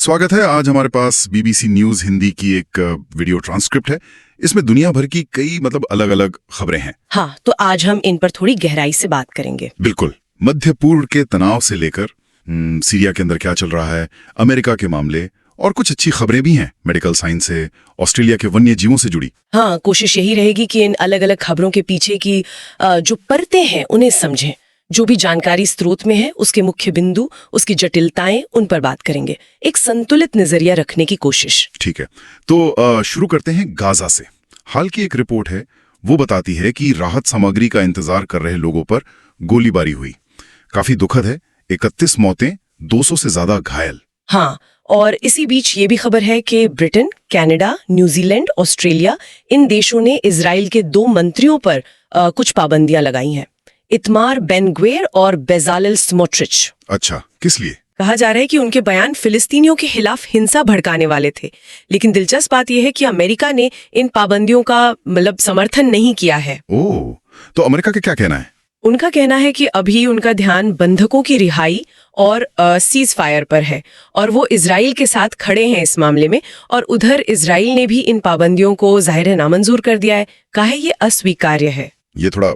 स्वागत है। आज हमारे पास बीबीसी न्यूज हिंदी की एक वीडियो ट्रांसक्रिप्ट है। इसमें दुनिया भर की कई अलग अलग खबरें हैं। हाँ, तो आज हम इन पर थोड़ी गहराई से बात करेंगे। बिल्कुल। मध्य पूर्व के तनाव से लेकर सीरिया के अंदर क्या चल रहा है, अमेरिका के मामले और कुछ अच्छी खबरें भी हैं मेडिकल साइंस से, ऑस्ट्रेलिया के वन्य जीवों से जुड़ी। हाँ, कोशिश यही रहेगी कि इन अलग अलग खबरों के पीछे की जो परतें हैं उन्हें समझें। जो भी जानकारी स्रोत में है उसके मुख्य बिंदु, उसकी जटिलताएं, उन पर बात करेंगे। एक संतुलित नजरिया रखने की कोशिश। ठीक है, तो शुरू करते हैं गाजा से। हाल की एक रिपोर्ट है, वो बताती है कि राहत सामग्री का इंतजार कर रहे लोगों पर गोलीबारी हुई। काफी दुखद है। 31 मौतें, 200 से ज्यादा घायल। हाँ, और इसी बीच ये भी खबर है कि ब्रिटेन, कनाडा, न्यूजीलैंड, ऑस्ट्रेलिया, इन देशों ने इजराइल के 2 मंत्रियों पर कुछ पाबंदियां लगाई हैं। इतमार बेन-ग्विर और बेजालेल स्मोट्रिच। अच्छा, किस लिए? कहा जा रहा है कि उनके बयान फिलिस्तीनियों के खिलाफ हिंसा भड़काने वाले थे। लेकिन दिलचस्प बात यह है कि अमेरिका ने इन पाबंदियों का समर्थन नहीं किया है। ओह, तो अमेरिका का क्या कहना है? उनका कहना है कि अभी उनका ध्यान बंधकों की रिहाई और सीज फायर पर है, और वो इजराइल के साथ खड़े हैं इस मामले में। और उधर इजराइल ने भी इन पाबंदियों को जाहिर है नामंजूर कर दिया है। कहा है ये अस्वीकार्य है। ये थोड़ा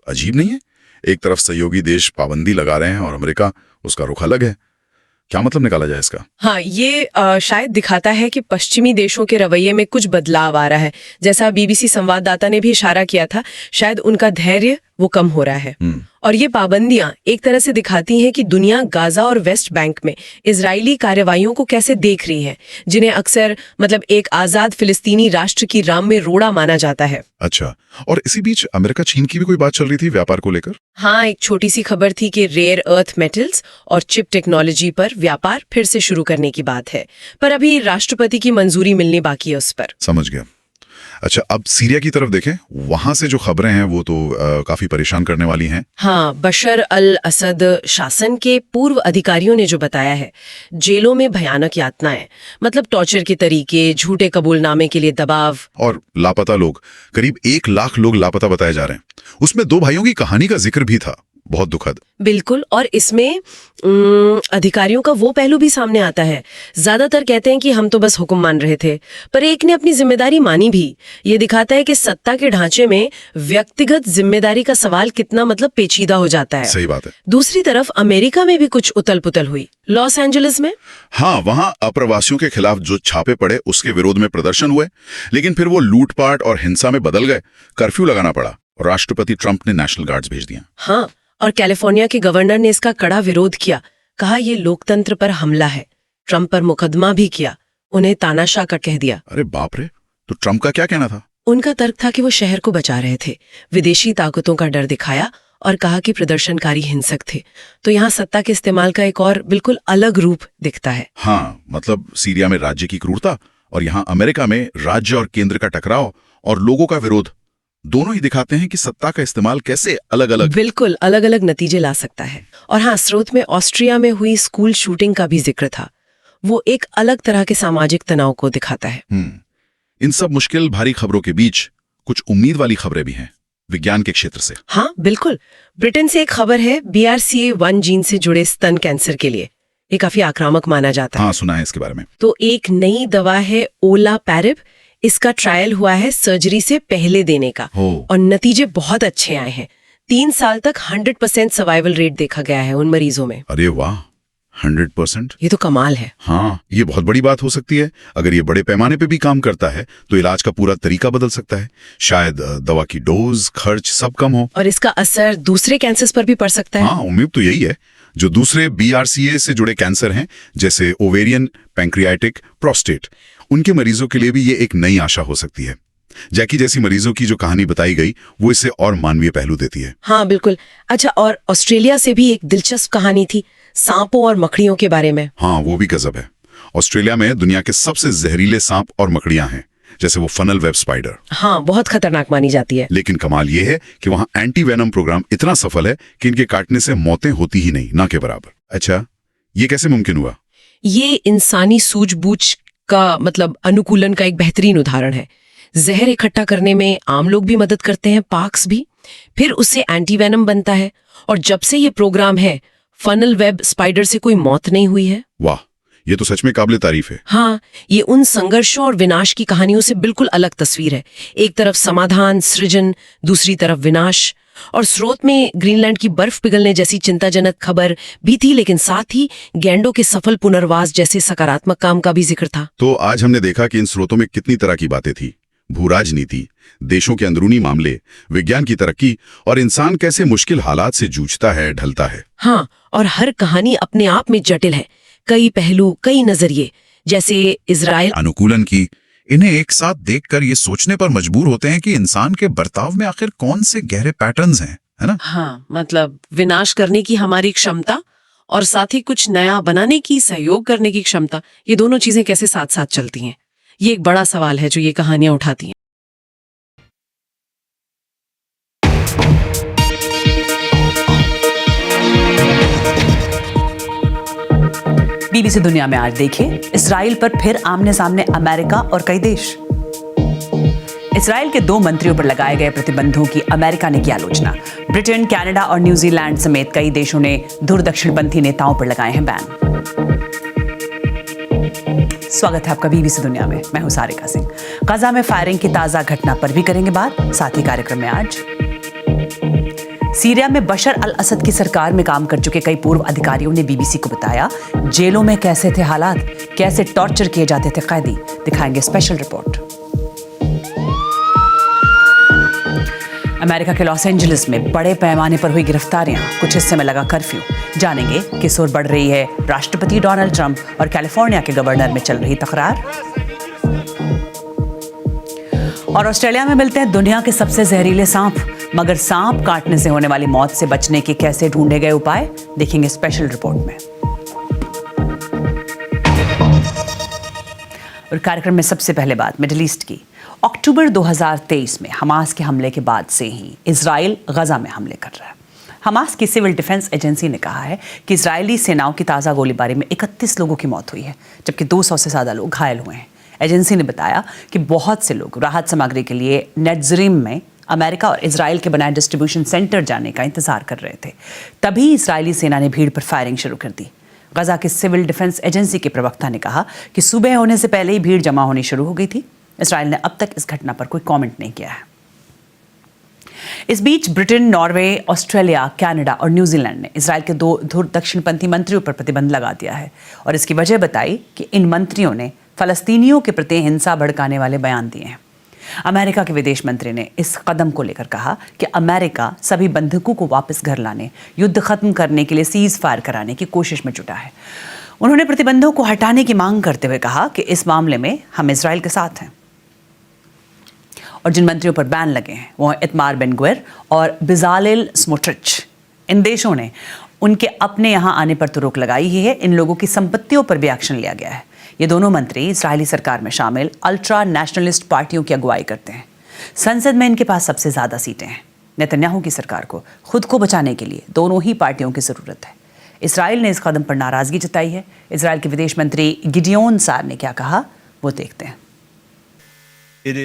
अजीब नहीं है? एक तरफ सहयोगी देश पाबंदी लगा रहे हैं और अमेरिका, उसका रुख अलग है। क्या निकाला जाए इसका? हाँ, ये शायद दिखाता है कि पश्चिमी देशों के रवैये में कुछ बदलाव आ रहा है। जैसा बीबीसी संवाददाता ने भी इशारा किया था, शायद उनका धैर्य वो कम हो रहा है। और ये पाबंदियां एक तरह से दिखाती हैं कि दुनिया गाजा और वेस्ट बैंक में इजरायली कार्रवाइयों को कैसे देख रही है, जिन्हें अक्सर एक आजाद फिलिस्तीनी राष्ट्र की राह में रोड़ा माना जाता है। अच्छा, और इसी बीच अमेरिका चीन की भी कोई बात चल रही थी व्यापार को लेकर? हाँ, एक छोटी सी खबर थी कि रेयर अर्थ मेटल्स और चिप टेक्नोलॉजी पर व्यापार फिर से शुरू करने की बात है, पर अभी राष्ट्रपति की मंजूरी मिलनी बाकी है उस पर। समझ गया। अच्छा, अब सीरिया की तरफ देखें। वहां से जो खबरें हैं वो तो काफी परेशान करने वाली हैं। हाँ, बशर अल असद शासन के पूर्व अधिकारियों ने जो बताया है, जेलों में भयानक यातनाएं, टॉर्चर के तरीके, झूठे कबूलनामे के लिए दबाव, और लापता लोग। करीब 1 लाख लोग लापता बताए जा रहे हैं। उसमें 2 भाइयों की कहानी का जिक्र भी था। बहुत दुखद। बिल्कुल, और इसमें अधिकारियों का वो पहलू भी सामने आता है। ज्यादातर कहते हैं कि हम तो बस हुक्म मान रहे थे, पर एक ने अपनी जिम्मेदारी मानी भी। ये दिखाता है कि सत्ता के ढांचे में व्यक्तिगत जिम्मेदारी का सवाल कितना पेचीदा हो जाता है। सही बात है। दूसरी तरफ अमेरिका में भी कुछ उतल पुतल हुई। लॉस एंजलिस में, हाँ, वहाँ अप्रवासियों के खिलाफ जो छापे पड़े उसके विरोध में प्रदर्शन हुए, लेकिन फिर वो लूटपाट और हिंसा में बदल गए। कर्फ्यू लगाना पड़ा और राष्ट्रपति ट्रंप ने नेशनल गार्ड्स भेज दिया। हाँ, और कैलिफोर्निया के गवर्नर ने इसका कड़ा विरोध किया। कहा ये लोकतंत्र पर हमला है। ट्रंप पर मुकदमा भी किया, उन्हें तानाशाह का कह दिया। अरे बाप रे, तो ट्रंप का क्या कहना था? उनका तर्क था कि वो शहर को बचा रहे थे, विदेशी ताकतों का डर दिखाया और कहा कि प्रदर्शनकारी हिंसक थे। तो यहाँ सत्ता के इस्तेमाल का एक और बिल्कुल अलग रूप दिखता है। हाँ, सीरिया में राज्य की क्रूरता और यहाँ अमेरिका में राज्य और केंद्र का टकराव और लोगों का विरोध, दोनों ही दिखाते हैं कि सत्ता का इस्तेमाल कैसे अलग अलग नतीजे ला सकता है। और हाँ, स्रोत में ऑस्ट्रिया में हुई स्कूल शूटिंग का भी जिक्र था। वो एक अलग तरह के सामाजिक तनाव को दिखाता है। इन सब मुश्किल भारी खबरों के बीच कुछ उम्मीद वाली खबरें भी हैं विज्ञान के क्षेत्र से। हाँ बिल्कुल, ब्रिटेन से एक खबर है BRCA1 जीन से जुड़े स्तन कैंसर के लिए। ये काफी आक्रामक माना जाता है। हाँ, सुना है इसके बारे में। तो एक नई दवा है ओलापैरिब। इसका ट्रायल हुआ है सर्जरी से पहले देने का, और नतीजे बहुत अच्छे आए हैं। 3 साल तक 100% सर्वाइवल रेट देखा गया है उन मरीजों में। अरे वाह, 100%! ये तो कमाल है। हाँ, ये बहुत बड़ी बात हो सकती है। अगर ये बड़े पैमाने पे भी काम करता है तो इलाज का पूरा तरीका बदल सकता है। शायद दवा की डोज, खर्च सब कम हो, और इसका असर दूसरे कैंसर्स पर भी पड़ सकता है। हाँ, उम्मीद तो यही है। जो दूसरे BRCA से जुड़े कैंसर हैं, जैसे ओवेरियन, पैंक्रियाटिक, प्रोस्टेट, उनके मरीजों के लिए भी ये एक नई आशा हो सकती है। जैकी जैसी मरीजों की जो कहानी बताई गई, वो इसे और मानवीय पहलू देती है। हाँ बिल्कुल। अच्छा, और ऑस्ट्रेलिया से भी एक दिलचस्प कहानी थी, सांपों और मकड़ियों के बारे में। हाँ, वो भी गजब है। ऑस्ट्रेलिया में दुनिया के सबसे जहरीले सांप और मकड़ियां हैं, जैसे वो फनल वेब स्पाइडर। हाँ, बहुत खतरनाक मानी जाती है। लेकिन कमाल ये है कि वहाँ एंटी वेनम प्रोग्राम इतना सफल है कि इनके काटने से मौतें होती ही नहीं, ना के बराबर। अच्छा, ये कैसे मुमकिन हुआ? ये इंसानी सूझबूझ का अनुकूलन का एक बेहतरीन उदाहरण है। जहर इकट्ठा करने में आम लोग भी मदद करते हैं, पार्क्स भी, फिर उससे एंटीवेनम बनता है, और जब से ये प्रोग्राम है, फनल वेब स्पाइडर से कोई मौत नहीं हुई है। वाह, ये तो सच में काबिले तारीफ है। हाँ, ये उन संघर्षों और विनाश की कहानियों से बिल्कुल अलग तस्वीर है। एक तरफ समाधान, सृजन, दूसरी तरफ विनाश। और स्रोत में ग्रीनलैंड की बर्फ पिघलने जैसी चिंताजनक खबर भी थी, लेकिन साथ ही गैंडों के सफल पुनर्वास जैसे सकारात्मक काम का भी जिक्र था। तो आज हमने देखा कि इन स्रोतों में कितनी तरह की बातें थी। भूराजनीति, देशों के अंदरूनी मामले, विज्ञान की तरक्की और इंसान कैसे मुश्किल हालात से जूझता है, ढलता है। हाँ, और हर कहानी अपने आप में जटिल है। कई पहलू, कई नजरिए। जैसे इजराइल अनुकूलन की, इन्हें एक साथ देखकर ये सोचने पर मजबूर होते हैं कि इंसान के बर्ताव में आखिर कौन से गहरे पैटर्न्स हैं, है ना? हाँ, मतलब विनाश करने की हमारी क्षमता और साथ ही कुछ नया बनाने की, सहयोग करने की क्षमता, ये दोनों चीजें कैसे साथ साथ चलती हैं, ये एक बड़ा सवाल है जो ये कहानियां उठाती हैं। बीबीसी दुनिया में आज देखिए, इसराइल पर फिर आमने सामने अमेरिका और कई देश। इसराइल के 2 मंत्रियों पर लगाए गए प्रतिबंधों की अमेरिका ने की आलोचना। ब्रिटेन, कनाडा और न्यूजीलैंड समेत कई देशों ने धुर दक्षिणपंथी नेताओं पर लगाए हैं बैन। स्वागत है आपका बीबीसी दुनिया में, मैं हूं सारिका सिंह। गजा में फायरिंग की ताजा घटना पर भी करेंगे बात। साथ ही कार्यक्रम में आज सीरिया में बशर अल असद की सरकार में काम कर चुके कई पूर्व अधिकारियों ने बीबीसी को बताया जेलों में कैसे थे हालात, कैसे टॉर्चर किए जाते थे कैदी। दिखाएंगे स्पेशल रिपोर्ट। अमेरिका के लॉस एंजलिस में बड़े पैमाने पर हुई गिरफ्तारियां, कुछ हिस्से में लगा कर्फ्यू। जानेंगे किस ओर बढ़ रही है राष्ट्रपति डोनाल्ड ट्रंप और कैलिफोर्निया के गवर्नर में चल रही तकरार। और ऑस्ट्रेलिया में मिलते हैं दुनिया के सबसे जहरीले सांप, मगर सांप काटने से होने वाली मौत से बचने के कैसे ढूंढे गए उपाय, देखेंगे स्पेशल रिपोर्ट में। और कार्यक्रम में सबसे पहले बात मिडिल ईस्ट की। अक्टूबर 2023 में हमास के हमले के बाद से ही इजराइल गजा में हमले कर रहा है। हमास की सिविल डिफेंस एजेंसी ने कहा है कि इजरायली सेनाओं की ताज़ा गोलीबारी में 31 लोगों की मौत हुई है, जबकि 200 से ज़्यादा लोग घायल हुए हैं। एजेंसी ने बताया कि बहुत से लोग राहत सामग्री के लिए नेट्जरीम में अमेरिका और इजराइल के बनाए डिस्ट्रीब्यूशन सेंटर जाने का इंतजार कर रहे थे। तभी इजरायली सेना ने भीड़ पर फायरिंग शुरू कर दी। गजा की सिविल डिफेंस एजेंसी के प्रवक्ता ने कहा कि सुबह होने से पहले ही भीड़ जमा होनी शुरू हो गई थी। इजराइल ने अब तक इस घटना पर कोई कमेंट नहीं किया है। इस बीच ब्रिटेन, नॉर्वे, ऑस्ट्रेलिया, कनाडा और न्यूजीलैंड ने इजराइल के 2 धुर दक्षिणपंथी मंत्रियों पर प्रतिबंध लगा दिया है और इसकी वजह बताई कि इन मंत्रियों ने फलस्तीनियों के प्रति हिंसा भड़काने वाले बयान दिए हैं। अमेरिका के विदेश मंत्री ने इस कदम को लेकर कहा कि अमेरिका सभी बंधकों को वापस घर लाने, युद्ध खत्म करने के लिए सीज फायर कराने की कोशिश में जुटा है। उन्होंने प्रतिबंधों को हटाने की मांग करते हुए कहा कि इस मामले में हम इजराइल के साथ हैं। और जिन मंत्रियों पर बैन लगे हैं वो हैं इतमार बेन ग्विर और बेजालेल स्मोट्रिच। इन देशों ने उनके अपने यहाँ आने पर तो रोक लगाई ही है, इन लोगों की संपत्तियों पर भी एक्शन लिया गया है। ये दोनों मंत्री इजरायली सरकार में शामिल अल्ट्रा नेशनलिस्ट पार्टियों की अगुवाई करते हैं। संसद में इनके पास सबसे ज़्यादा सीटें हैं। नेतन्याहू की सरकार को खुद को बचाने के लिए दोनों ही पार्टियों की ज़रूरत है। इजराइल ने इस कदम पर नाराज़गी जताई है। इजराइल के विदेश मंत्री गिडियोन सार ने क्या कहा, वो देखते हैं।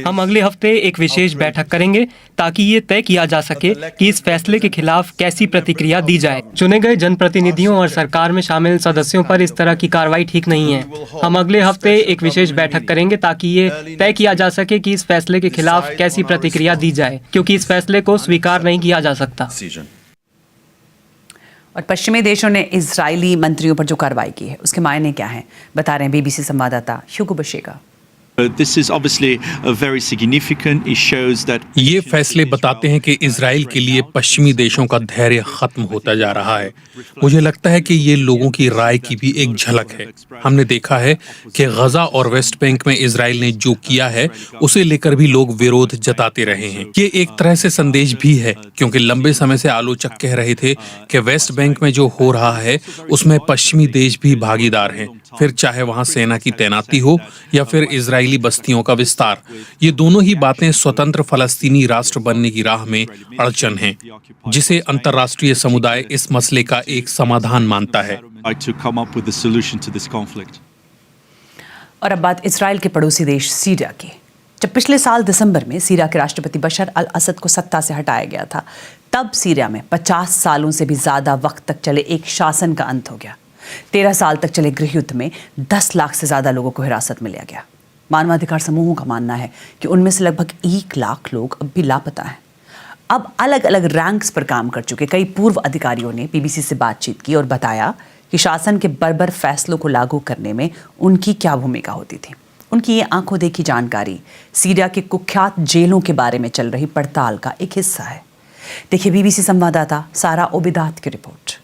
हम अगले हफ्ते एक विशेष बैठक करेंगे ताकि ये तय किया जा सके कि इस फैसले के खिलाफ कैसी प्रतिक्रिया दी जाए। चुने गए जनप्रतिनिधियों और सरकार में शामिल सदस्यों पर इस तरह की कार्रवाई ठीक नहीं है। हम अगले हफ्ते एक विशेष बैठक करेंगे ताकि ये तय किया जा सके कि इस फैसले के खिलाफ कैसी प्रतिक्रिया दी जाए, क्योंकि इस फैसले को स्वीकार नहीं किया जा सकता। और पश्चिमी देशों ने इजरायली मंत्रियों पर जो कार्रवाई की है उसके मायने क्या हैं, बता रहे हैं बीबीसी संवाददाता ह्यूगो बशेगा। ये फैसले बताते हैं कि इजराइल के लिए पश्चिमी देशों का धैर्य खत्म होता जा रहा है। मुझे लगता है कि ये लोगों की राय की भी एक झलक है। हमने देखा है कि गजा और वेस्ट बैंक में इजराइल ने जो किया है उसे लेकर भी लोग विरोध जताते रहे हैं। ये एक तरह से संदेश भी है, क्योंकि लंबे समय से आलोचक कह रहे थे कि वेस्ट बैंक में जो हो रहा है उसमें पश्चिमी देश भी भागीदार हैं, फिर चाहे वहां सेना की तैनाती हो या फिर इजरायली बस्तियों का विस्तार। ये दोनों ही बातें स्वतंत्र फलस्तीनी राष्ट्र बनने की राह में अड़चन हैं, जिसे अंतर्राष्ट्रीय समुदाय इस मसले का एक समाधान मानता है। और अब बात इजराइल के पड़ोसी देश सीरिया की। जब पिछले साल दिसंबर में सीरिया के राष्ट्रपति बशर अल असद को सत्ता से हटाया गया था, तब सीरिया में 50 सालों से भी ज्यादा वक्त तक चले एक शासन का अंत हो गया। 13 साल तक चले गृह युद्ध में 10 लाख से ज्यादा लोगों को हिरासत में लिया गया। मानवाधिकार समूहों का मानना है कि उनमें से लगभग 1 लाख लोग अब भी लापता हैं। अब अलग अलग रैंक्स पर काम कर चुके कई पूर्व अधिकारियों ने बीबीसी से बातचीत की और बताया कि शासन के बर्बर फैसलों को लागू करने में उनकी क्या भूमिका होती थी। उनकी ये आंखों देखी जानकारी सीरिया के कुख्यात जेलों के बारे में चल रही पड़ताल का एक हिस्सा है। देखिए बीबीसी संवाददाता सारा ओबिदात की रिपोर्ट।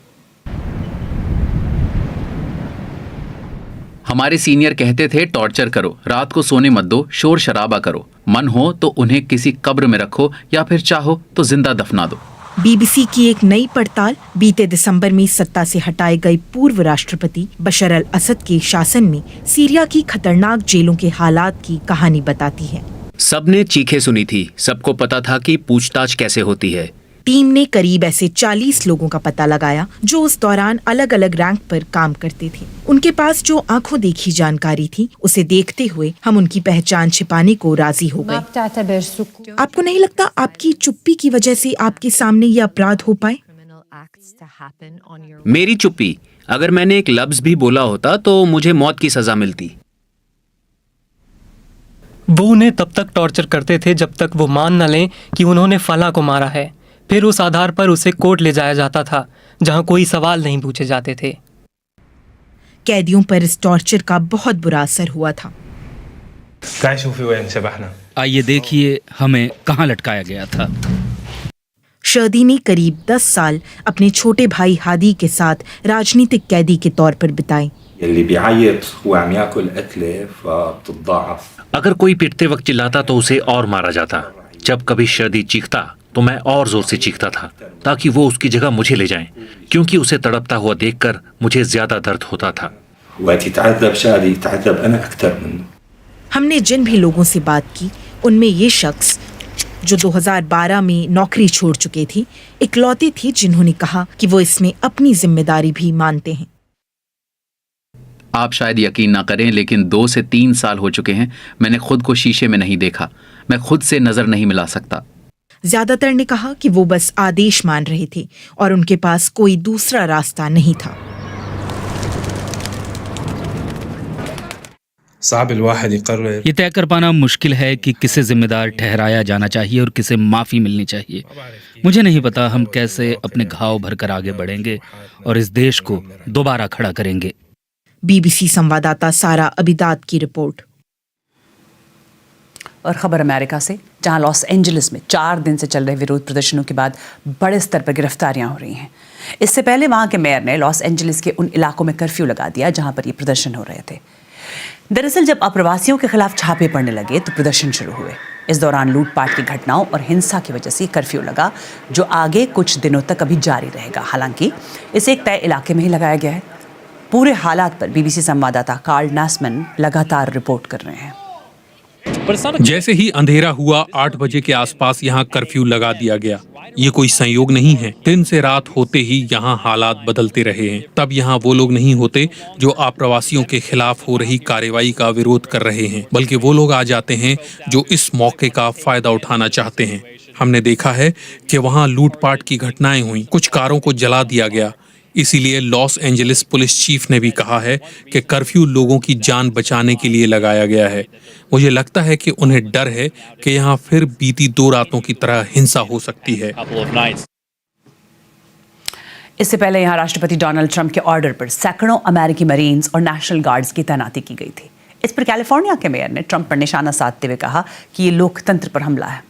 हमारे सीनियर कहते थे टॉर्चर करो, रात को सोने मत दो, शोर शराबा करो, मन हो तो उन्हें किसी कब्र में रखो या फिर चाहो तो जिंदा दफना दो। बीबीसी की एक नई पड़ताल बीते दिसंबर में सत्ता से हटाए गए पूर्व राष्ट्रपति बशर अल असद के शासन में सीरिया की खतरनाक जेलों के हालात की कहानी बताती है। सबने चीखें सुनी थी, सबको पता था कि पूछताछ कैसे होती है। टीम ने करीब ऐसे 40 लोगों का पता लगाया जो उस दौरान अलग अलग रैंक पर काम करते थे। उनके पास जो आंखों देखी जानकारी थी उसे देखते हुए हम उनकी पहचान छिपाने को राजी हो गए। आपको नहीं लगता आपकी चुप्पी की वजह से आपके सामने ये अपराध हो पाए? मेरी चुप्पी, अगर मैंने एक लफ्ज भी बोला होता तो मुझे मौत की सजा मिलती। वो उन्हें तब तक टॉर्चर करते थे जब तक वो मान न लें कि उन्होंने फला को मारा है। फिर उस आधार पर उसे कोर्ट ले जाया जाता था जहां कोई सवाल नहीं पूछे जाते थे। कैदियों पर इस टॉर्चर का बहुत बुरा असर हुआ था। आइए देखिए हमें कहाँ लटकाया गया था। शर्दी ने करीब 10 साल अपने छोटे भाई हादी के साथ राजनीतिक कैदी के तौर पर बिताए। अगर कोई पिटते वक्त चिल्लाता तो उसे और मारा जाता। जब कभी शर्दी चीखता तो मैं और जोर से चीखता था ताकि वो उसकी जगह मुझे ले जाएं, क्योंकि उसे तड़पता हुआ देखकर मुझे ज्यादा दर्द होता था। हमने जिन भी लोगों से बात की उनमें ये शख्स जो 2012 में नौकरी छोड़ चुके थे इकलौते थे जिन्होंने कहा कि वो इसमें अपनी जिम्मेदारी भी मानते हैं। आप शायद यकीन ना करें लेकिन 2 से 3 साल हो चुके हैं मैंने खुद को शीशे में नहीं देखा। मैं खुद से नजर नहीं मिला सकता। ज्यादातर ने कहा कि वो बस आदेश मान रहे थे और उनके पास कोई दूसरा रास्ता नहीं था। ये तय कर पाना मुश्किल है कि किसे जिम्मेदार ठहराया जाना चाहिए और किसे माफी मिलनी चाहिए। मुझे नहीं पता हम कैसे अपने घाव भरकर आगे बढ़ेंगे और इस देश को दोबारा खड़ा करेंगे। बीबीसी संवाददाता सारा अबिदात की रिपोर्ट। और खबर अमेरिका से, जहां लॉस एंजलिस में 4 दिन से चल रहे विरोध प्रदर्शनों के बाद बड़े स्तर पर गिरफ्तारियां हो रही हैं। इससे पहले वहां के मेयर ने लॉस एंजलिस के उन इलाकों में कर्फ्यू लगा दिया जहां पर ये प्रदर्शन हो रहे थे। दरअसल जब अप्रवासियों के खिलाफ छापे पड़ने लगे तो प्रदर्शन शुरू हुए। इस दौरान लूटपाट की घटनाओं और हिंसा की वजह से कर्फ्यू लगा, जो आगे कुछ दिनों तक अभी जारी रहेगा। हालांकि इसे एक तय इलाके में ही लगाया गया है। पूरे हालात पर बीबीसी संवाददाता कार्ल नासमैन लगातार रिपोर्ट कर रहे हैं। जैसे ही अंधेरा हुआ 8 बजे के आसपास यहाँ कर्फ्यू लगा दिया गया। ये कोई संयोग नहीं है। दिन से रात होते ही यहाँ हालात बदलते रहे हैं। तब यहाँ वो लोग नहीं होते जो आप्रवासियों के खिलाफ हो रही कार्रवाई का विरोध कर रहे हैं, बल्कि वो लोग आ जाते हैं जो इस मौके का फायदा उठाना चाहते हैं। हमने देखा है कि वहाँ लूटपाट की घटनाएं हुई, कुछ कारों को जला दिया गया। इसीलिए लॉस एंजलिस पुलिस चीफ ने भी कहा है कि कर्फ्यू लोगों की जान बचाने के लिए लगाया गया है। मुझे लगता है कि उन्हें डर है कि यहाँ फिर बीती 2 रातों की तरह हिंसा हो सकती है। इससे पहले यहाँ राष्ट्रपति डोनाल्ड ट्रंप के ऑर्डर पर सैकड़ों अमेरिकी मरीन्स और नेशनल गार्ड्स की तैनाती की गई थी। इस पर कैलिफोर्निया के मेयर ने ट्रंप पर निशाना साधते हुए कहा कि ये लोकतंत्र पर हमला है।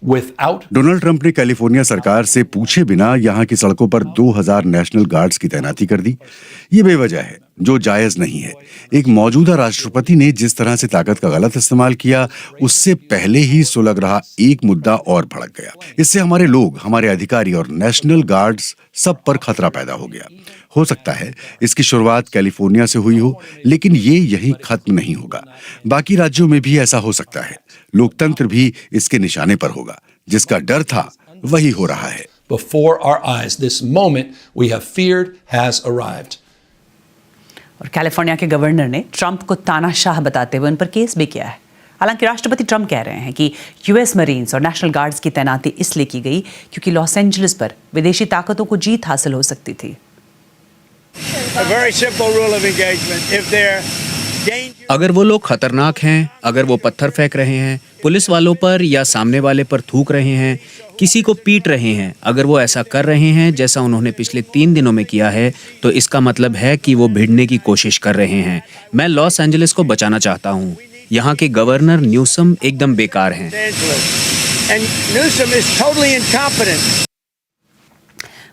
डोनाल्ड ट्रंप ने कैलिफोर्निया सरकार से पूछे बिना यहाँ की सड़कों पर 2000 नेशनल गार्ड्स की तैनाती कर दी। ये बेवजह है, जो जायज नहीं है। एक मौजूदा राष्ट्रपति ने जिस तरह से ताकत का गलत इस्तेमाल किया, उससे पहले ही सुलग रहा एक मुद्दा और भड़क गया। इससे हमारे लोग, हमारे अधिकारी और नेशनल गार्ड्स सब पर खतरा पैदा हो गया। हो सकता है इसकी शुरुआत कैलिफोर्निया से हुई हो, लेकिन ये यहीं खत्म नहीं होगा। बाकी राज्यों में भी ऐसा हो सकता है। लोकतंत्र भी इसके निशाने पर होगा। जिसका डर था वही हो रहा है। Before our eyes, this moment we have feared has arrived. और कैलिफोर्निया के गवर्नर ने ट्रंप को तानाशाह बताते हुए उन पर केस भी किया है। हालांकि राष्ट्रपति ट्रंप कह रहे हैं कि यूएस मरीन्स और नेशनल गार्ड्स की तैनाती इसलिए की गई क्योंकि लॉस एंजलिस पर विदेशी ताकतों को जीत हासिल हो सकती थी। अगर वो लोग खतरनाक हैं, अगर वो पत्थर फेंक रहे हैं, पुलिस वालों पर या सामने वाले पर थूक रहे हैं, किसी को पीट रहे हैं, अगर वो ऐसा कर रहे हैं जैसा उन्होंने पिछले 3 दिनों में किया है, तो इसका मतलब है कि वो भिड़ने की कोशिश कर रहे हैं। मैं लॉस एंजलिस को बचाना चाहता हूँ। यहाँ के गवर्नर न्यूसम एकदम बेकार हैं।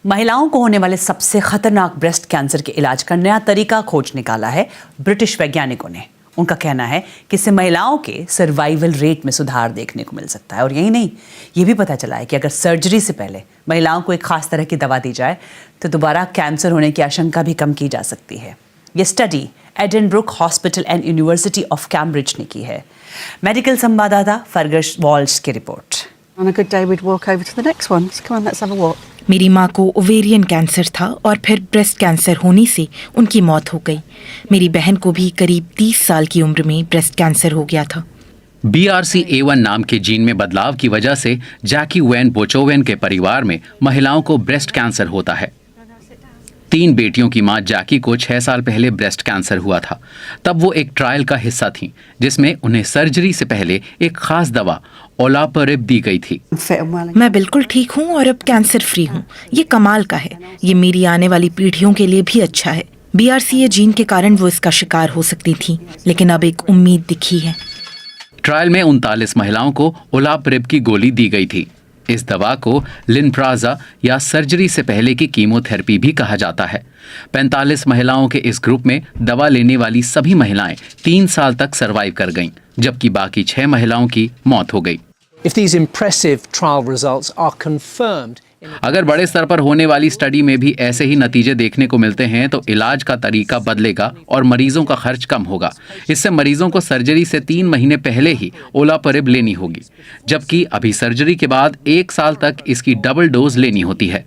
महिलाओं को होने वाले सबसे खतरनाक ब्रेस्ट कैंसर के इलाज का नया तरीका खोज निकाला है ब्रिटिश वैज्ञानिकों ने। उनका कहना है कि इससे महिलाओं के सर्वाइवल रेट में सुधार देखने को मिल सकता है। और यही नहीं, ये भी पता चला है कि अगर सर्जरी से पहले महिलाओं को एक खास तरह की दवा दी जाए तो दोबारा कैंसर होने की आशंका भी कम की जा सकती है। ये study Addenbrooke hospital and university of Cambridge ने की है। मेडिकल संवाददाता फर्गस वॉल्श की रिपोर्ट। मेरी माँ को ओवेरियन कैंसर था और फिर ब्रेस्ट कैंसर होने से उनकी मौत हो गई। मेरी बहन को भी करीब 30 साल की उम्र में ब्रेस्ट कैंसर हो गया था। BRCA1 नाम के जीन में बदलाव की वजह से जैकी वैन बोचोवेन के परिवार में महिलाओं को ब्रेस्ट कैंसर होता है। 3 बेटियों की मां जैकी को 6 साल पहले ब्रेस्ट कैंसर हुआ था। तब वो एक ट्रायल का हिस्सा थी जिसमें उन्हें सर्जरी से पहले एक खास दवा ओलापरिब दी गई थी। मैं बिल्कुल ठीक हूँ और अब कैंसर फ्री हूँ। ये कमाल का है। ये मेरी आने वाली पीढ़ियों के लिए भी अच्छा है। BRCA जीन के कारण वो इसका शिकार हो सकती थी, लेकिन अब एक उम्मीद दिखी है। ट्रायल में 39 महिलाओं को ओलापरिब की गोली दी गई थी। इस दवा को लिनप्राजा या सर्जरी से पहले की कीमोथेरेपी भी कहा जाता है। 45 महिलाओं के इस ग्रुप में दवा लेने वाली सभी महिलाएं 3 साल तक सरवाइव कर गईं, जबकि बाकी 6 महिलाओं की मौत हो गई। अगर बड़े स्तर पर होने वाली स्टडी में भी ऐसे ही नतीजे देखने को मिलते हैं तो इलाज का तरीका बदलेगा और मरीजों का खर्च कम होगा। इससे मरीजों को सर्जरी से 3 महीने पहले ही ओलापरिब लेनी होगी, जबकि अभी सर्जरी के बाद 1 साल तक इसकी डबल डोज लेनी होती है।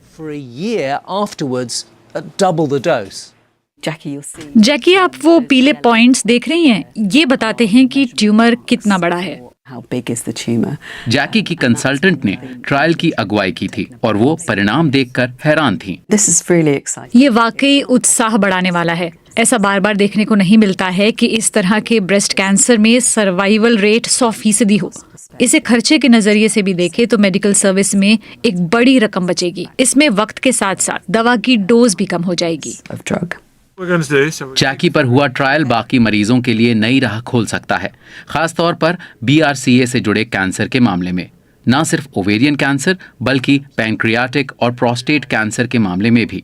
जैकी, आप वो पीले पॉइंट्स देख रही हैं, ये बताते हैं कि ट्यूमर कितना बड़ा है। जैकी की कंसल्टेंट ने ट्रायल की अगुवाई की थी और वो परिणाम देखकर हैरान थी। ये वाकई उत्साह बढ़ाने वाला है। ऐसा बार बार देखने को नहीं मिलता है कि इस तरह के ब्रेस्ट कैंसर में सर्वाइवल रेट 100% हो। इसे खर्चे के नजरिए से भी देखें तो मेडिकल सर्विस में एक बड़ी रकम बचेगी। इसमें वक्त के साथ साथ दवा की डोज भी कम हो जाएगी। जैकी पर हुआ ट्रायल बाकी मरीजों के लिए नई राह खोल सकता है, खास तौर पर BRCA से जुड़े कैंसर के मामले में। न सिर्फ ओवेरियन कैंसर बल्कि पैंक्रियाटिक और प्रोस्टेट कैंसर के मामले में भी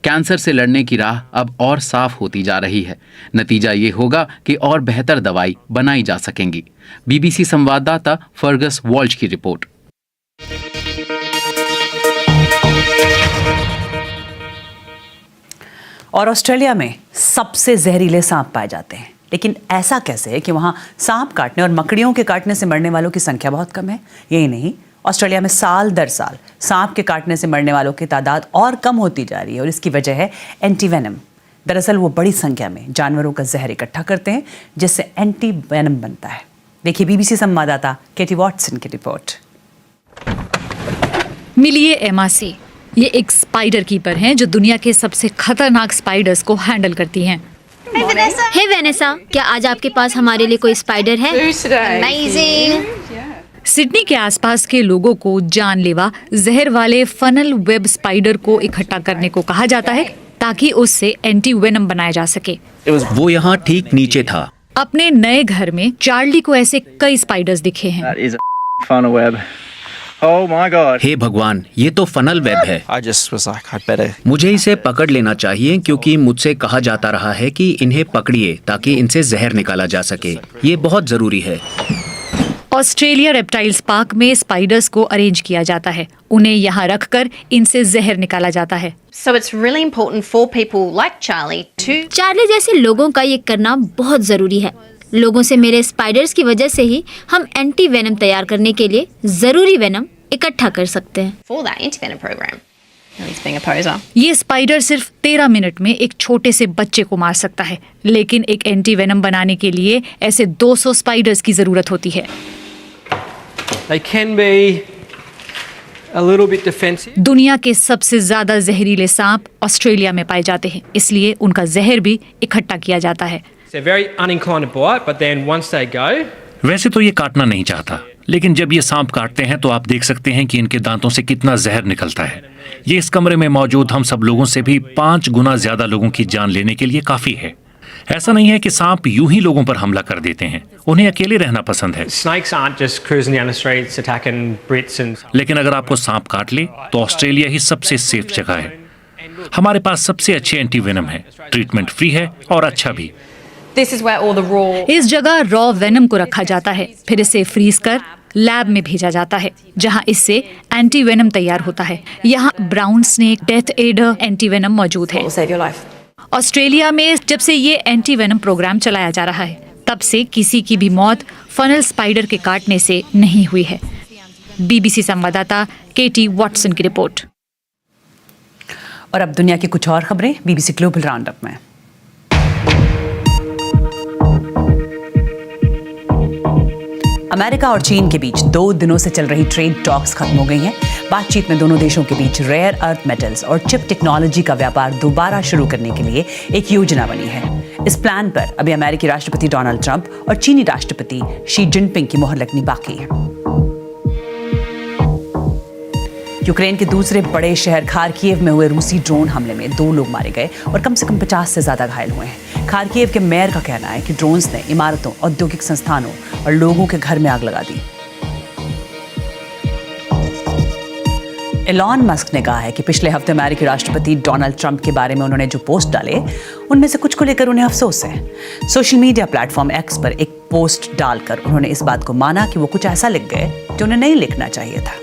कैंसर से लड़ने की राह अब और साफ होती जा रही है। नतीजा ये होगा कि और बेहतर दवाई बनाई जा सकेंगी। BBC संवाददाता फर्गस वॉल्श की रिपोर्ट। और ऑस्ट्रेलिया में सबसे जहरीले सांप पाए जाते हैं, लेकिन ऐसा कैसे है कि वहाँ सांप काटने और मकड़ियों के काटने से मरने वालों की संख्या बहुत कम है? यही नहीं, ऑस्ट्रेलिया में साल दर साल सांप के काटने से मरने वालों की तादाद और कम होती जा रही है और इसकी वजह है एंटीवेनम। दरअसल वो बड़ी संख्या में जानवरों का जहर इकट्ठा करते हैं जिससे एंटीवेनम बनता है। देखिए BBC संवाददाता केटी वॉटसन की रिपोर्ट। मिलिए एमा से। ये एक स्पाइडर कीपर हैं जो दुनिया के सबसे खतरनाक स्पाइडर्स को हैंडल करती हैं। हे वेनेसा, क्या आज आपके पास हमारे लिए कोई स्पाइडर है? अमेजिंग। सिडनी के आसपास के लोगों को जानलेवा जहर वाले फनल वेब स्पाइडर को इकट्ठा करने को कहा जाता है ताकि उससे एंटीवेनम बनाया जा सके। वो यहाँ ठीक नीचे था। अपने नए घर में चार्ली को ऐसे कई स्पाइडर्स दिखे हैं। हे भगवान, ये तो फनल वेब है। मुझे इसे पकड़ लेना चाहिए क्योंकि मुझसे कहा जाता रहा है कि इन्हें पकड़िए ताकि इनसे जहर निकाला जा सके। ये बहुत जरूरी है। ऑस्ट्रेलिया रेप्टाइल्स पार्क में स्पाइडर्स को अरेंज किया जाता है। उन्हें यहाँ रखकर इनसे जहर निकाला जाता है। So it's really important for people like Charlie to... Charlie जैसे लोगों का ये करना बहुत जरूरी है। लोगों से मेरे स्पाइडर्स की वजह से ही हम एंटी वेनम तैयार करने के लिए जरूरी वेनम इकट्ठा कर सकते हैं। For that anti-venom program. ये स्पाइडर सिर्फ 13 मिनट में एक छोटे से बच्चे को मार सकता है, लेकिन एक एंटी वेनम बनाने के लिए ऐसे 200 स्पाइडर्स की जरूरत होती है। दुनिया के सबसे ज्यादा जहरीले सांप ऑस्ट्रेलिया में पाए जाते हैं, इसलिए उनका जहर भी इकट्ठा किया जाता है। वैसे तो ये काटना नहीं चाहता, लेकिन जब ये सांप काटते हैं तो आप देख सकते हैं कि इनके दांतों से कितना जहर निकलता है। ये इस कमरे में मौजूद हम सब लोगों से भी 5 गुना ज्यादा लोगों की जान लेने के लिए काफी है। ऐसा नहीं है कि सांप यूं ही लोगों पर हमला कर देते हैं, उन्हें अकेले रहना पसंद है। लेकिन अगर आपको सांप काट ले तो ऑस्ट्रेलिया ही सबसे सेफ जगह है। हमारे पास सबसे अच्छे एंटी वेनम है, ट्रीटमेंट फ्री है और अच्छा भी। इस जगह रॉ वेनम को रखा जाता है, फिर इसे फ्रीज कर लैब में भेजा जाता है, जहां इससे एंटी वेनम तैयार होता है। यहाँ brown snake death adder anti venom मौजूद है। ऑस्ट्रेलिया में जब से ये एंटी वेनम प्रोग्राम चलाया जा रहा है, तब से किसी की भी मौत फनल स्पाइडर के काटने से नहीं हुई है। BBC संवाददाता केटी वॉटसन की रिपोर्ट। और अब दुनिया की कुछ और खबरें BBC ग्लोबल राउंडअप में। अमेरिका और चीन के बीच 2 दिनों से चल रही ट्रेड टॉक्स खत्म हो गई हैं। बातचीत में दोनों देशों के बीच रेयर अर्थ मेटल्स और चिप टेक्नोलॉजी का व्यापार दोबारा शुरू करने के लिए एक योजना बनी है। इस प्लान पर अभी अमेरिकी राष्ट्रपति डोनाल्ड ट्रंप और चीनी राष्ट्रपति शी जिनपिंग की मोहर लगनी बाकी है। यूक्रेन के दूसरे बड़े शहर खारकीव में हुए रूसी ड्रोन हमले में 2 लोग मारे गए और कम से कम 50 से ज्यादा घायल हुए हैं। खारकीव के मेयर का कहना है कि ड्रोन्स ने इमारतों, औद्योगिक संस्थानों और लोगों के घर में आग लगा दी। एलॉन मस्क ने कहा है कि पिछले हफ्ते अमेरिकी राष्ट्रपति डोनाल्ड ट्रंप के बारे में उन्होंने जो पोस्ट डाले, उनमें से कुछ को लेकर उन्हें अफसोस है। सोशल मीडिया प्लेटफॉर्म एक्स पर एक पोस्ट डालकर उन्होंने इस बात को माना कि वो कुछ ऐसा लिख गए जो उन्हें नहीं लिखना चाहिए था।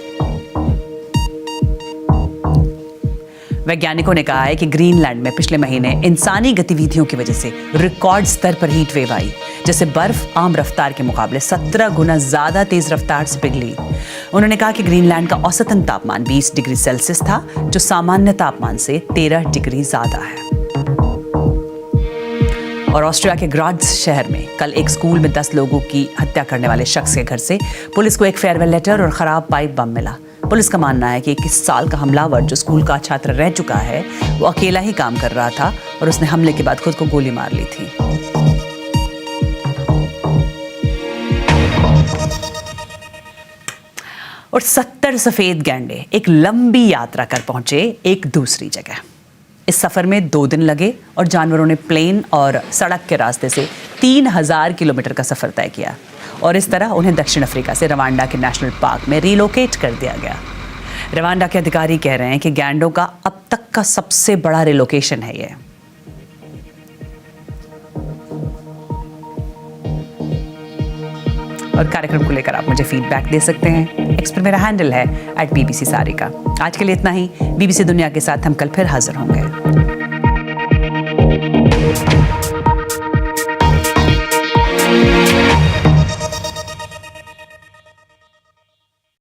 वैज्ञानिकों ने कहा है कि ग्रीनलैंड में पिछले महीने इंसानी गतिविधियों की वजह से रिकॉर्ड स्तर पर हीट वेव आई, जैसे बर्फ आम रफ्तार के मुकाबले 17 गुना ज्यादा तेज रफ्तार से पिघली। उन्होंने कहा कि ग्रीनलैंड का औसतन तापमान 20 डिग्री सेल्सियस था, जो सामान्य तापमान से 13 डिग्री ज्यादा है। और ऑस्ट्रिया के ग्राड्स शहर में कल एक स्कूल में 10 लोगों की हत्या करने वाले शख्स के घर से पुलिस को एक फेयरवेल लेटर और खराब पाइप बम मिला। पुलिस का मानना है कि 21 साल का हमलावर, जो स्कूल का छात्र रह चुका है, वो अकेला ही काम कर रहा था और उसने हमले के बाद खुद को गोली मार ली थी। और 70 सफेद गैंडे एक लंबी यात्रा कर पहुंचे एक दूसरी जगह। इस सफर में 2 दिन लगे और जानवरों ने प्लेन और सड़क के रास्ते से 3000 किलोमीटर का सफर तय किया और इस तरह उन्हें दक्षिण अफ्रीका से रवांडा के नेशनल पार्क में रिलोकेट कर दिया गया। रवांडा के अधिकारी कह रहे हैं कि गैंडों का अब तक का सबसे बड़ा रिलोकेशन है ये। और कार्यक्रम को लेकर आप मुझे फीडबैक दे सकते हैं। एक्स पर मेरा हैंडल है @BBC सारिका। आज के लिए इतना ही। BBC दुनिया के साथ हम कल फिर हाजिर होंगे।